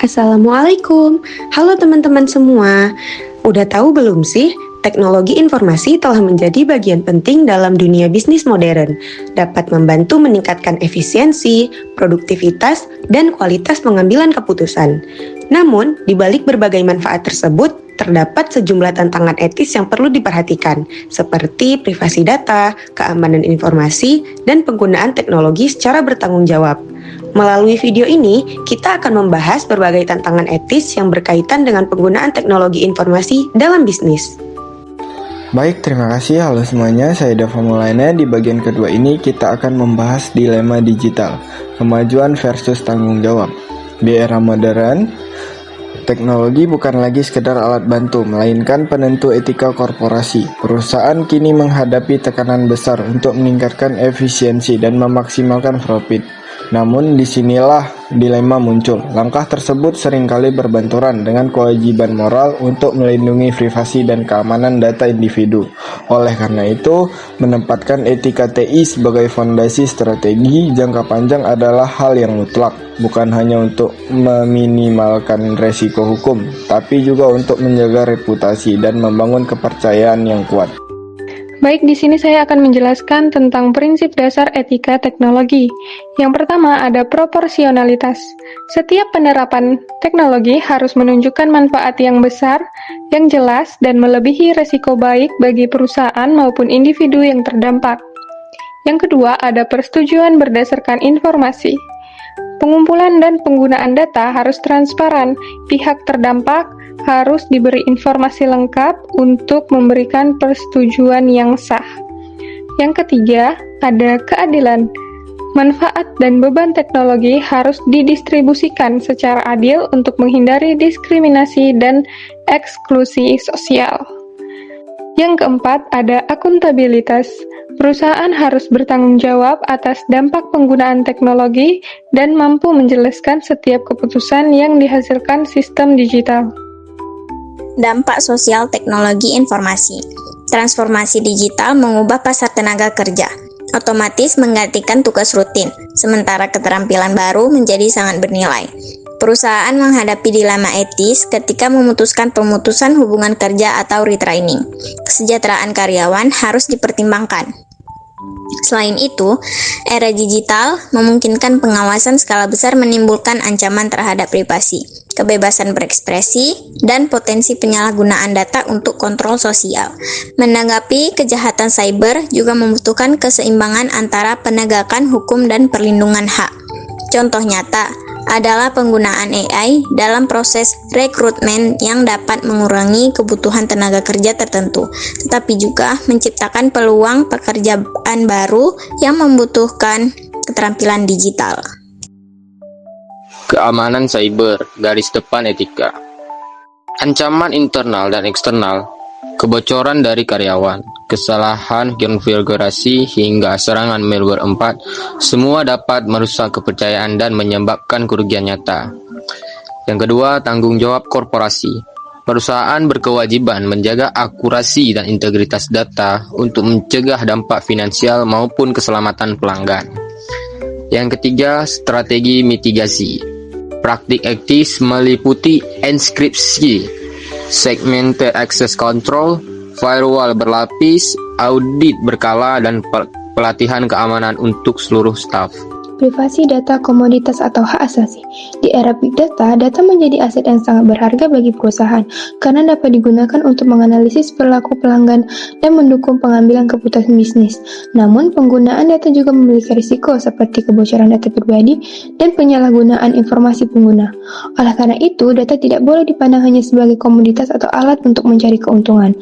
Assalamualaikum. Halo teman-teman semua. Udah tahu belum sih? Teknologi informasi telah menjadi bagian penting dalam dunia bisnis modern. Dapat membantu meningkatkan efisiensi, produktivitas, dan kualitas pengambilan keputusan. Namun, di balik berbagai manfaat tersebut, terdapat sejumlah tantangan etis yang perlu diperhatikan, seperti privasi data, keamanan informasi, dan penggunaan teknologi secara bertanggung jawab. Melalui video ini, kita akan membahas berbagai tantangan etis yang berkaitan dengan penggunaan teknologi informasi dalam bisnis. Baik, terima kasih. Halo semuanya, saya Dava Maulana. Di bagian kedua ini kita akan membahas dilema digital, kemajuan versus tanggung jawab. Di era modern, teknologi bukan lagi sekedar alat bantu, melainkan penentu etika korporasi. Perusahaan kini menghadapi tekanan besar untuk meningkatkan efisiensi dan memaksimalkan profit. Namun disinilah dilema muncul. Langkah tersebut seringkali berbenturan dengan kewajiban moral untuk melindungi privasi dan keamanan data individu. Oleh karena itu, menempatkan etika TI sebagai fondasi strategi jangka panjang adalah hal yang mutlak, bukan hanya untuk meminimalkan resiko hukum, tapi juga untuk menjaga reputasi dan membangun kepercayaan yang kuat. Baik, di sini saya akan menjelaskan tentang prinsip dasar etika teknologi. Yang pertama ada proporsionalitas. Setiap penerapan teknologi harus menunjukkan manfaat yang besar, yang jelas, dan melebihi resiko baik bagi perusahaan maupun individu yang terdampak. Yang kedua ada persetujuan berdasarkan informasi. Pengumpulan dan penggunaan data harus transparan. Pihak terdampak harus diberi informasi lengkap untuk memberikan persetujuan yang sah. Yang ketiga, ada keadilan. Manfaat dan beban teknologi harus didistribusikan secara adil untuk menghindari diskriminasi dan eksklusi sosial. Yang keempat, ada akuntabilitas. Perusahaan harus bertanggung jawab atas dampak penggunaan teknologi dan mampu menjelaskan setiap keputusan yang dihasilkan sistem digital. Dampak sosial teknologi informasi. Transformasi digital mengubah pasar tenaga kerja, otomatis menggantikan tugas rutin, sementara keterampilan baru menjadi sangat bernilai. Perusahaan menghadapi dilema etis ketika memutuskan pemutusan hubungan kerja atau retraining. Kesejahteraan karyawan harus dipertimbangkan. Selain itu, era digital memungkinkan pengawasan skala besar menimbulkan ancaman terhadap privasi, kebebasan berekspresi, dan potensi penyalahgunaan data untuk kontrol sosial. Menanggapi kejahatan cyber juga membutuhkan keseimbangan antara penegakan hukum dan perlindungan hak. Contoh nyata adalah penggunaan AI dalam proses rekrutmen yang dapat mengurangi kebutuhan tenaga kerja tertentu, tetapi juga menciptakan peluang pekerjaan baru yang membutuhkan keterampilan digital. Keamanan cyber, garis depan etika. Ancaman internal dan eksternal, kebocoran dari karyawan, kesalahan konfigurasi hingga serangan malware 4, semua dapat merusak kepercayaan dan menyebabkan kerugian nyata. Yang kedua, tanggung jawab korporasi. Perusahaan berkewajiban menjaga akurasi dan integritas data untuk mencegah dampak finansial maupun keselamatan pelanggan. Yang ketiga, strategi mitigasi. Praktik etis meliputi enkripsi, segmented access control, firewall berlapis, audit berkala, dan pelatihan keamanan untuk seluruh staf. Privasi data komoditas atau hak asasi. Di era big data, data menjadi aset yang sangat berharga bagi perusahaan karena dapat digunakan untuk menganalisis perilaku pelanggan dan mendukung pengambilan keputusan bisnis. Namun, penggunaan data juga memiliki risiko seperti kebocoran data pribadi dan penyalahgunaan informasi pengguna. Oleh karena itu, data tidak boleh dipandang hanya sebagai komoditas atau alat untuk mencari keuntungan.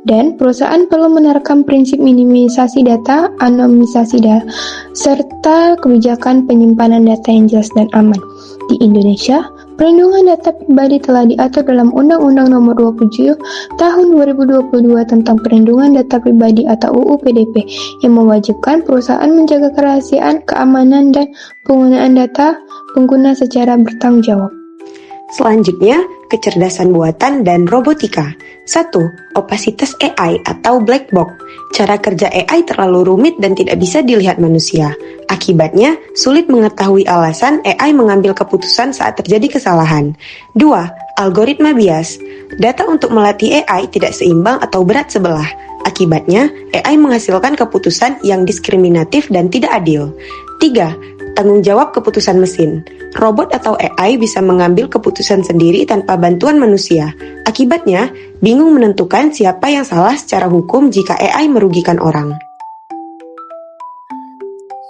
Dan perusahaan perlu menerapkan prinsip minimalisasi data, anonimisasi data, serta kebijakan penyimpanan data yang jelas dan aman. Di Indonesia, perlindungan data pribadi telah diatur dalam Undang-Undang Nomor 27 Tahun 2022 tentang Perlindungan Data Pribadi atau UU PDP yang mewajibkan perusahaan menjaga kerahasiaan, keamanan, dan penggunaan data pengguna secara bertanggung jawab. Selanjutnya, kecerdasan buatan dan robotika. 1. Opasitas AI atau black box. Cara kerja AI terlalu rumit dan tidak bisa dilihat manusia. Akibatnya, sulit mengetahui alasan AI mengambil keputusan saat terjadi kesalahan. 2. Algoritma bias. Data untuk melatih AI tidak seimbang atau berat sebelah. Akibatnya, AI menghasilkan keputusan yang diskriminatif dan tidak adil. 3. Tanggung jawab keputusan mesin. Robot atau AI bisa mengambil keputusan sendiri tanpa bantuan manusia. Akibatnya, bingung menentukan siapa yang salah secara hukum jika AI merugikan orang.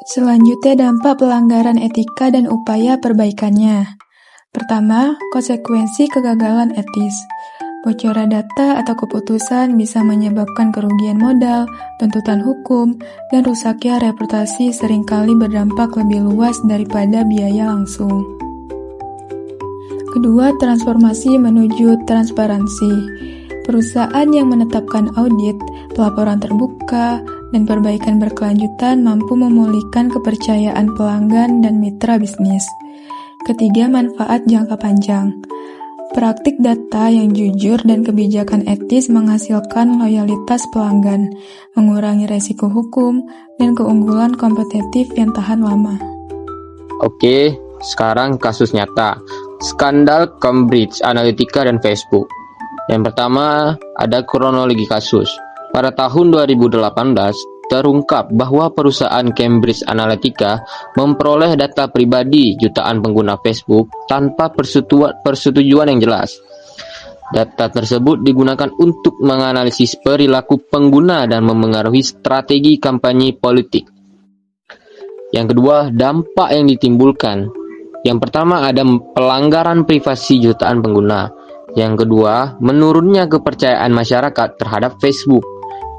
Selanjutnya, dampak pelanggaran etika dan upaya perbaikannya. Pertama, konsekuensi kegagalan etis. Bocoran data atau keputusan bisa menyebabkan kerugian modal, tuntutan hukum, dan rusaknya reputasi seringkali berdampak lebih luas daripada biaya langsung. Kedua, transformasi menuju transparansi. Perusahaan yang menetapkan audit, pelaporan terbuka, dan perbaikan berkelanjutan mampu memulihkan kepercayaan pelanggan dan mitra bisnis. Ketiga, manfaat jangka panjang. Praktik data yang jujur dan kebijakan etis menghasilkan loyalitas pelanggan, mengurangi resiko hukum, dan keunggulan kompetitif yang tahan lama. Oke, sekarang kasus nyata. Skandal Cambridge Analytica dan Facebook. Yang pertama, ada kronologi kasus. Pada tahun 2018, terungkap bahwa perusahaan Cambridge Analytica memperoleh data pribadi jutaan pengguna Facebook tanpa persetujuan yang jelas. Data tersebut digunakan untuk menganalisis perilaku pengguna dan memengaruhi strategi kampanye politik. Yang kedua, dampak yang ditimbulkan. Yang pertama, ada pelanggaran privasi jutaan pengguna. Yang kedua, menurunnya kepercayaan masyarakat terhadap Facebook.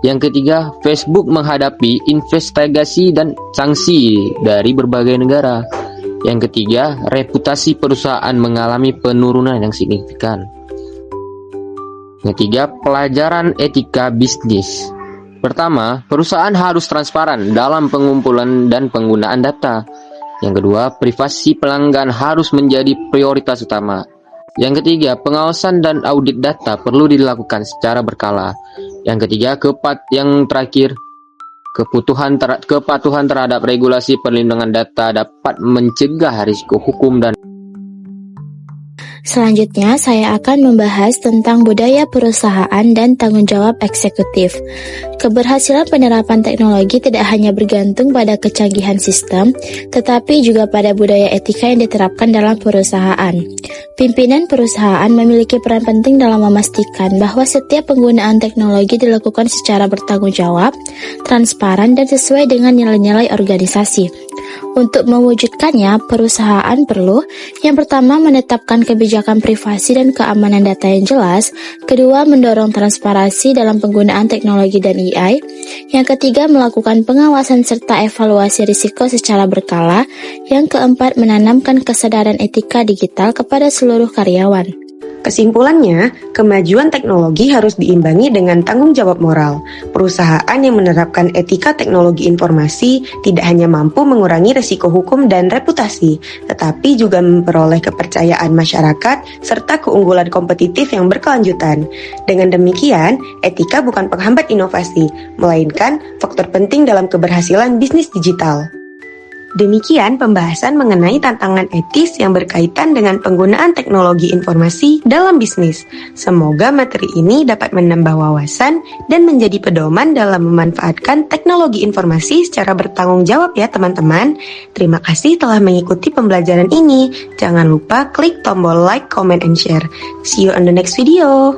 Yang ketiga, Facebook menghadapi investigasi dan sanksi dari berbagai negara. Yang ketiga, reputasi perusahaan mengalami penurunan yang signifikan. Yang ketiga, pelajaran etika bisnis. Pertama, perusahaan harus transparan dalam pengumpulan dan penggunaan data. Yang kedua, privasi pelanggan harus menjadi prioritas utama. Yang ketiga, pengawasan dan audit data perlu dilakukan secara berkala. Yang ketiga, yang terakhir, kepatuhan terhadap regulasi perlindungan data dapat mencegah risiko hukum dan Selanjutnya, saya akan membahas tentang budaya perusahaan dan tanggung jawab eksekutif. Keberhasilan penerapan teknologi tidak hanya bergantung pada kecanggihan sistem, tetapi juga pada budaya etika yang diterapkan dalam perusahaan. Pimpinan perusahaan memiliki peran penting dalam memastikan bahwa setiap penggunaan teknologi dilakukan secara bertanggung jawab, transparan, dan sesuai dengan nilai-nilai organisasi. Untuk mewujudkannya, perusahaan perlu yang pertama menetapkan kebijakan privasi dan keamanan data yang jelas, kedua mendorong transparansi dalam penggunaan teknologi dan AI, yang ketiga melakukan pengawasan serta evaluasi risiko secara berkala, yang keempat menanamkan kesadaran etika digital kepada seluruh karyawan. Kesimpulannya, kemajuan teknologi harus diimbangi dengan tanggung jawab moral. Perusahaan yang menerapkan etika teknologi informasi tidak hanya mampu mengurangi risiko hukum dan reputasi, tetapi juga memperoleh kepercayaan masyarakat serta keunggulan kompetitif yang berkelanjutan. Dengan demikian, etika bukan penghambat inovasi, melainkan faktor penting dalam keberhasilan bisnis digital. Demikian pembahasan mengenai tantangan etis yang berkaitan dengan penggunaan teknologi informasi dalam bisnis. Semoga materi ini dapat menambah wawasan dan menjadi pedoman dalam memanfaatkan teknologi informasi secara bertanggung jawab ya teman-teman. Terima kasih telah mengikuti pembelajaran ini. Jangan lupa klik tombol like, comment, and share. See you on the next video.